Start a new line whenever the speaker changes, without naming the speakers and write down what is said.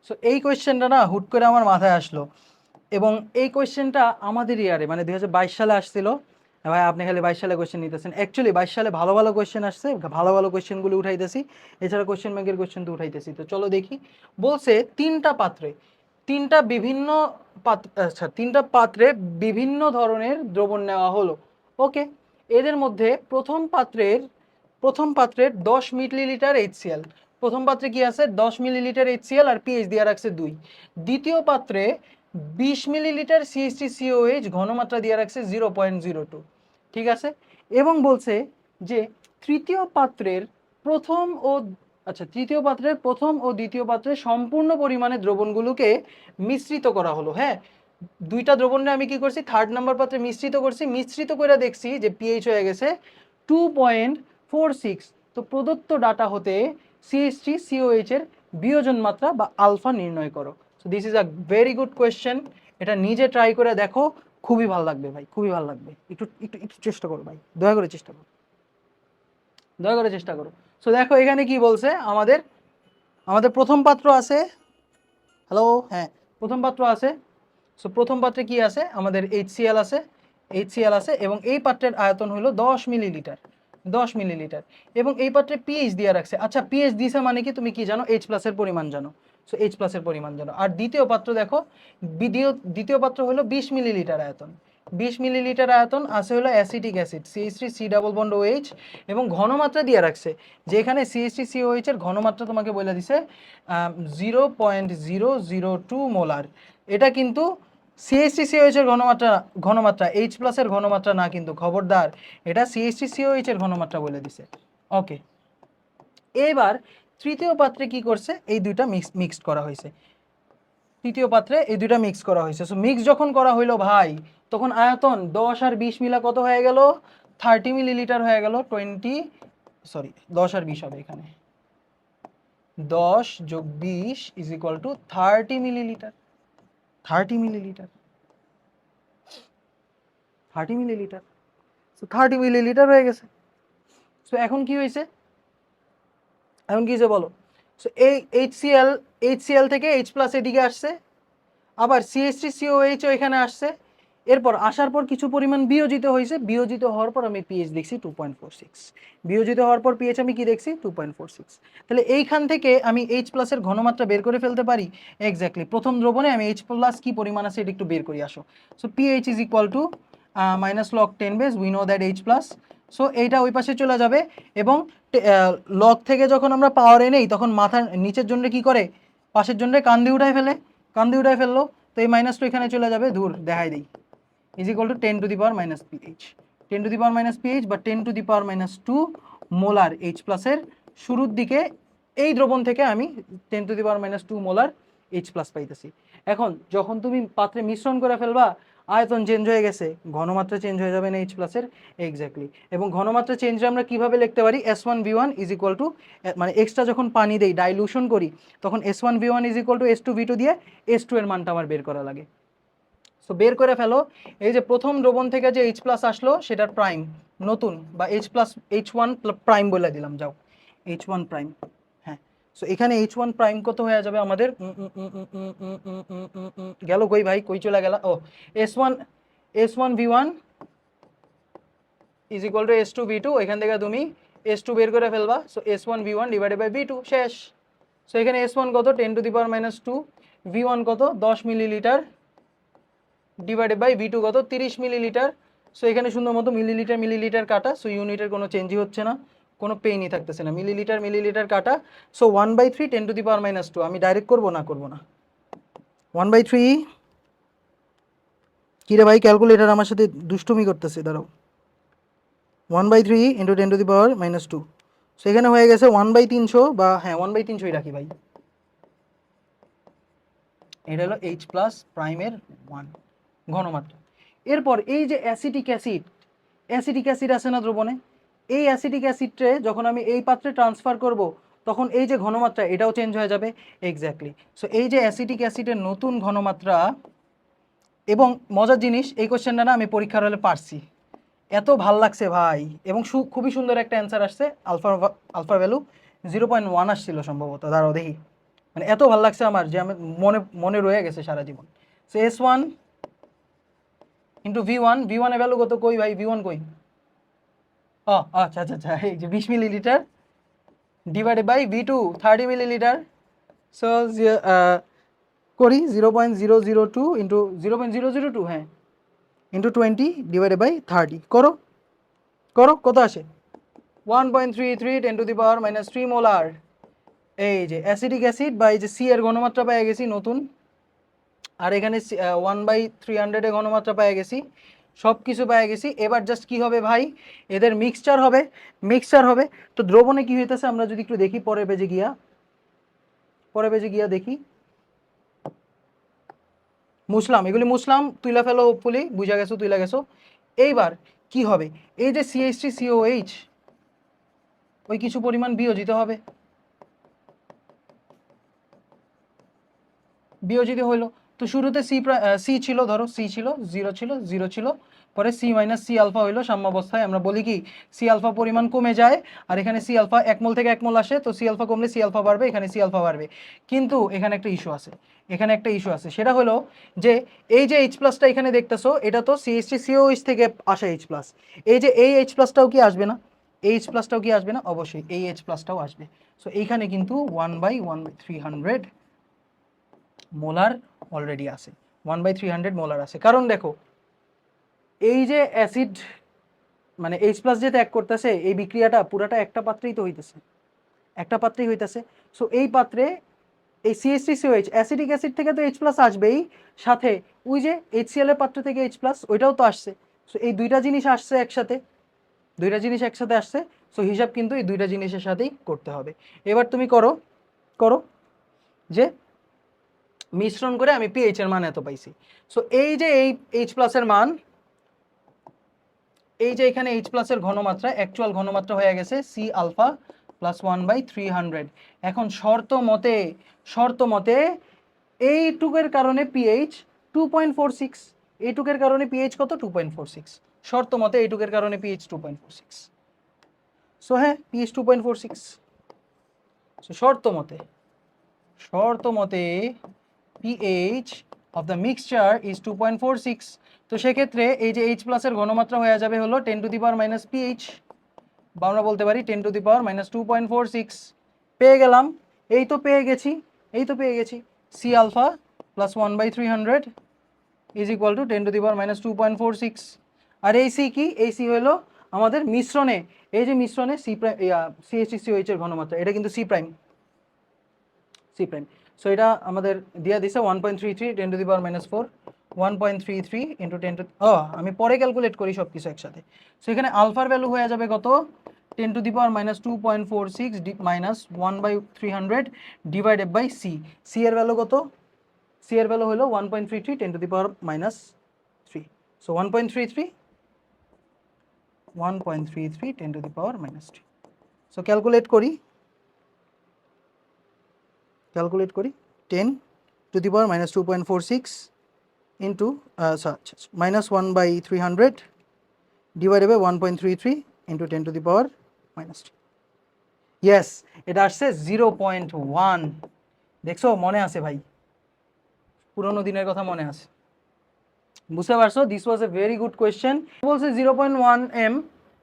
So এই কোয়েশ্চেনটা না হুট করে আমার মাথায় আসলো, এবং এই কোয়েশ্চেনটা আমাদের ইয়ারে মানে 2022 সালে আসছিল। ভাই আপনি খালি 22 সালে কোয়েশ্চেন নিতেছেন, অ্যাকচুয়ালি 22 সালে ভালো ভালো কোয়েশ্চেন আসছে, ভালো ভালো কোয়েশ্চেনগুলো উঠাইতেছি, এছাড়া কোয়েশ্চেন ব্যাংকের কোয়েশ্চেন তো উঠাইতেছি। তো চলো দেখি। বলছে তিনটা পাত্রে, তিনটা বিভিন্ন আচ্ছা তিনটা পাত্রে বিভিন্ন ধরনের দ্রবণ নেওয়া হলো। ওকে, এদের মধ্যে প্রথম পাত্রের 10 মিলিলিটার HCl, প্রথম পাত্রে কি আছে 10 মিলিলিটার HCl আর পিএইচ দিয়ে রাখছে 2। দ্বিতীয় পাত্রে 20 মিলিলিটার CH3COH, ঘনমাত্রা দিয়ে রাখছে 0.02। ঠিক আছে, এবং বলছে যে তৃতীয় পাত্রের প্রথম ও দ্বিতীয় পাত্রে সম্পূর্ণ পরিমাণে দ্রবণগুলোকে মিশ্রিত করা হলো। হ্যাঁ, দুইটা দ্রবণে আমি কি করছি, থার্ড নাম্বার পাত্রে মিশ্রিত করছি, মিশ্রিত করে দেখছি যে পিএইচ হয়ে গেছে 2.46। তো প্রদত্ত ডাটা হতে CH3COH এর বিয়োজন মাত্রা বা আলফা নির্ণয় করো। So this is a very good question, এটা নিজে ট্রাই করে দেখো, খুবই ভালো লাগবে ভাই, খুবই ভালো লাগবে। একটু একটু একটু চেষ্টা করো ভাই, দয়া করে চেষ্টা করো, দয়া করে চেষ্টা করো। সো দেখো এখানে কি বলছে, আমাদের আমাদের প্রথম পাত্র আছে, হ্যালো, হ্যাঁ প্রথম পাত্র আছে। সো প্রথম পাত্রে কি আছে, আমাদের HCl আছে, এবং এই পাত্রের আয়তন হলো 10 মিলিলিটার, 10 মিলিলিটার, এবং এই পাত্রে পিএইচ দিয়ে রাখছে। আচ্ছা পিএইচ দিছে মানে কি তুমি কি জানো, H প্লাসের পরিমাণ জানো। সো H প্লাসের পরিমাণ জানো। আর দ্বিতীয় পাত্র দেখো, দ্বিতীয় পাত্র হলো 20 মিলিলিটার আয়তন, 20 মিলিলিটার আয়তন আছে হলো অ্যাসিটিক অ্যাসিড CH3C+OH, এবং ঘনমাত্রা দিয়ে রাখছে, যে এখানে CH3COH এর ঘনমাত্রা তোমাকে বলে দিছে 0.002 মোলার। এটা কিন্তু CH3COH এর ঘনমাত্রা H প্লাসের ঘনমাত্রা না, কিন্তু খবরদার, এটা CH3COH এর ঘনমাত্রা বলে দিছে। ওকে, এবার তৃতীয় পাত্রে কি করছে, এই দুইটা মিক্সড করা হয়েছে, তৃতীয় পাত্রে এই দুইটা মিক্স করা হয়েছে। সো মিক্স যখন করা হইলো ভাই, তখন আয়তন 10 আর 20 মিলা কত হয়ে গেল, 30 মিলিলিটার হয়ে গেল। 10 আর 20 হবে এখানে, 10 যোগ 20 is equal two 30 millilitre, 30 millilitre, 30 millilitre. So 30 millilitre হয়ে গেছে। সো এখন কি হয়েছে, এখন কি হয়েছে বলো। সো এই HCl থেকে H প্লাস এদিকে আসছে, আবার CH3COH এখানে আসছে, এরপর আসার পর কিছু পরিমাণ বিয়োজিত হয়েছে, বিয়োজিত হওয়ার পর আমি পিএইচ দেখছি 2.46, বিয়োজিত হওয়ার পর পিএইচ আমি কি দেখছি 2.46। তাহলে এইখান থেকে আমি H প্লাসের ঘনমাত্রা বের করে ফেলতে পারি। এক্স্যাক্টলি, প্রথম দ্রবণে আমি H প্লাস কি পরিমাণ আছে এটা একটু বের করে আসো। So pH is equal two -log10 base, we know that H plus. So এইটা ওই পাশে চলে যাবে, এবং লগ থেকে যখন আমরা পাওয়ারে নেই তখন মাথার নিচের জন্য কি করে, পাশের জন্য কান দিয়ে উঠায় ফেলে, কান দিয়ে উঠায় ফেললো, তো এই মাইনাসটা এখানে চলে যাবে, ধুর দেখাই দিই, is equal to 10 to the power minus pH, 10 to the power minus pH বা 10 to the power -2 molar H প্লাসের শুরুর দিকে এই দ্রবণ থেকে আমি 10 to the power -2 molar H plus পাইতেছি। এখন যখন তুমি পাত্রে মিশ্রণ করে ফেলবা, আয়তন চেঞ্জ হয়ে গেছে, ঘনমাত্রা চেঞ্জ হয়ে যাবে না H প্লাসের। এক্স্যাক্টলি, এবং ঘনমাত্রা চেঞ্জ আমরা কিভাবে লিখতে পারি, S1V1 ইজ ইকুয়াল টু, মানে এক্সট্রা যখন পানি দেই ডাইলুশন করি তখন S1V1 is equal two S2V2 দিয়ে S2 এর মানটা আমার বের করা লাগে। সো বের করে ফেলো, এই যে প্রথম দ্রবণ থেকে যে H প্লাস আসলো সেটার প্রাইম নতুন, বা H প্লাস H1 প্রাইম বলে দিলাম, যাও H1 প্রাইম। হ্যাঁ, সো এখানে H1 প্রাইম কত হয়ে যাবে আমাদের, গেল কই ভাই, কই চলে গেল, ও S1V1 is equal two S2V2, এখান থেকে তুমি S2 বের করে ফেলবা। So S1V1 divided by V2, শেষ। সো এখানে S1 কত, 10 টু দি পাওয়ার -2, V1 কত 10 মিলিলিটার ডিভাইডেড বাই V2 কত 30 মিলিলিটার। সো এখানে সুন্দর মতো মিলিলিটার মিলিলিটার কাটা, সো ইউনিটের কোনো চেঞ্জই হচ্ছে না, কোনো পেইনই থাকতেছে না, মিলিলিটার মিলিলিটার কাটা। সো 1/3 10 টু দি পাওয়ার -2, আমি ডাইরেক্ট করবো না, 1/3, কি রে ভাই ক্যালকুলেটার আমার সাথে দুষ্টুমি করতেছে, দাঁড়াও, 1/3 into 10 to the power -2। So এখানে হয়ে গেছে 1/300, বা হ্যাঁ 1/300 রাখি ভাই, এটা হলো H প্লাস প্রাইমের 1 ঘনমাত্রা। এরপর এই যে অ্যাসিটিক অ্যাসিড আছে না দ্রবণে, এই অ্যাসিটিক অ্যাসিডে যখন আমি এই পাত্রে ট্রান্সফার করব তখন এই যে ঘনমাত্রা এটাও চেঞ্জ হয়ে যাবে। এক্স্যাক্টলি, সো এই যে অ্যাসিটিক অ্যাসিডের নতুন ঘনমাত্রা, এবং মজার জিনিস এই কোশ্চেনটা না আমি পরীক্ষার হলে পারছি, এত ভাল লাগছে ভাই, এবং খুবই সুন্দর একটা অ্যান্সার আসছে, আলফা ভ্যালু 0.1 আসছিল সম্ভবত, দাঁড়াও দেখি, মানে এত ভালো লাগছে আমার যে আমি মনে মনে রয়ে গেছে সারা জীবন। সো S1 ইন্টু V1 এর ভ্যালু কত কই ভাই, V1 কই? ও আচ্ছা আচ্ছা আচ্ছা, এই যে 20 millilitre divided by V2 30 millilitre. So করি 0.002 ইন্টু 0.002, হ্যাঁ, ইন্টু 20 ডিভাইডেড বাই 30 করো করো, কত আসে? 1.33 10 to the power minus 3 molar. এই যে অ্যাসিডিক অ্যাসিড বা এই যে সি এর ঘনমাত্রা পেয়ে গেছি নতুন, আর এখানে 1/300 এর ঘনমাত্রা পেয়ে গেছি, সব কিছু পেয়ে গেছি। এবার জাস্ট কি হবে ভাই, এদের মিক্সচার হবে, মিক্সচার হবে। তো দ্রবণে কি হইতেছে আমরা যদি একটু দেখি পরের পেজে গিয়া, পরের পেজে গিয়া দেখি, মুসলাম, এগুলি মুসলাম, তুইলা ফেলো, হোপফুলি বুঝা গেছো, তুইলা গেছো। এইবার কি হবে, এই যে CH3COH ওই কিছু পরিমাণ বিয়োজিত হবে, বিয়োজিত হইলো। তো শুরুতে সি ছিল, ধরো সি ছিল, 0 ছিল, 0 ছিল, পরে সি মাইনাস সি আলফা হইলো সাম্যাবস্থায়। আমরা বলি কি সি আলফা পরিমাণ কমে যায়, আর এখানে সি আলফা 1 মোল থেকে 1 মোল আসে, তো সি আলফা কমলে সি আলফা বাড়বে, এখানে সি আলফা বাড়বে। কিন্তু এখানে একটা ইস্যু আছে, এখানে একটা ইস্যু আছে, সেটা হলো যে এই যে এইচ প্লাসটা এখানে দেখতেছো, এটা তো CH3COH থেকে আসে এইচ প্লাস। এই যে এই এইচ প্লাসটাও কি আসবে না? এইচ প্লাসটাও কি আসবে না? অবশ্যই এই এইচ প্লাসটাও আসবে। সো এইখানে কিন্তু 1/300 মোলার অলরেডি আছে, 1/300 মোলার আছে। কারণ দেখো এই যে অ্যাসিড মানে এইচ প্লাস যে ত্যাগ করতেছে, এই বিক্রিয়াটা পুরাটা একটা পাত্রেই তো হইতেছে, একটা পাত্রেই হইতেছে। সো এই পাত্রে এই CH3COH অ্যাসিডিক অ্যাসিড থেকে তো এইচ প্লাস আসবেই, সাথে ওই যে HCl এর পাত্র থেকে এইচ প্লাস ওইটাও তো আসছে। সো এই দুইটা জিনিস আসছে একসাথে, দুইটা জিনিস একসাথে আসছে। সো হিসাব কিন্তু এই দুইটা জিনিসের সাথেই করতে হবে। এবার তুমি করো, করো যে মিশ্রণ করে আমি পিএইচ এর মান এত পাইছি। সো এই যে এই এইচ প্লাসের মান, এই যে এখানে এইচ প্লাসের ঘনমাত্রা, অ্যাকচুয়াল ঘনমাত্রা হয়ে গেছে সি আলফা প্লাস 1/300। এখন শর্ত মতে এইটুকের কারণে পিএইচ 2.46, এইটুকের কারণে পিএইচ কত? 2.46। শর্ত মতে এইটুকের কারণে পিএইচ 2.46। সো হ্যাঁ, পিএইচ 2.46। সো শর্ত মতে pH of the mixture is 2.46। তো সেক্ষেত্রে এই যে H প্লাসের ঘনমাত্রা হয়ে যাবে হলো 10 to the power minus pH, বা আমরা বলতে পারি 10 টু দি পাওয়ার মাইনাস 2.46। পেয়ে গেলাম, এই তো পেয়ে গেছি, এই তো পেয়ে গেছি C alpha plus 1/300 is equal to 10 to the power minus 2.46। আর এই সি কি? এই সি হলো আমাদের মিশ্রণে, এই যে মিশ্রণে সি প্রাইম CH3COH এর ঘনমাত্রা, এটা কিন্তু C prime, C prime. So এটা আমাদের দিয়া দিছে 1.33 10 to the power minus 4, 1.33 into 10 to, আমি পরে ক্যালকুলেট করি সব কিছু একসাথে। সো এখানে আলফার ভ্যালু হয়ে যাবে কত? 10 to the power minus 2.46 minus 1/300 divided by C. C এর ভ্যালু কত? সি এর ভ্যালু হলো 1.33 10 to the power minus 3। So 1.33 10 to the power minus 3। So calculate করি 10 to the power minus 2.46 into minus 1/300 divided by 1.33 into 10 to the power minus 3। Yes, এটা আসছে 0.1। দেখছো, মনে আছে ভাই, পুরোনো দিনের কথা মনে আছে, বুঝতে পারছো? This was a very good question. বলছে 0.1 m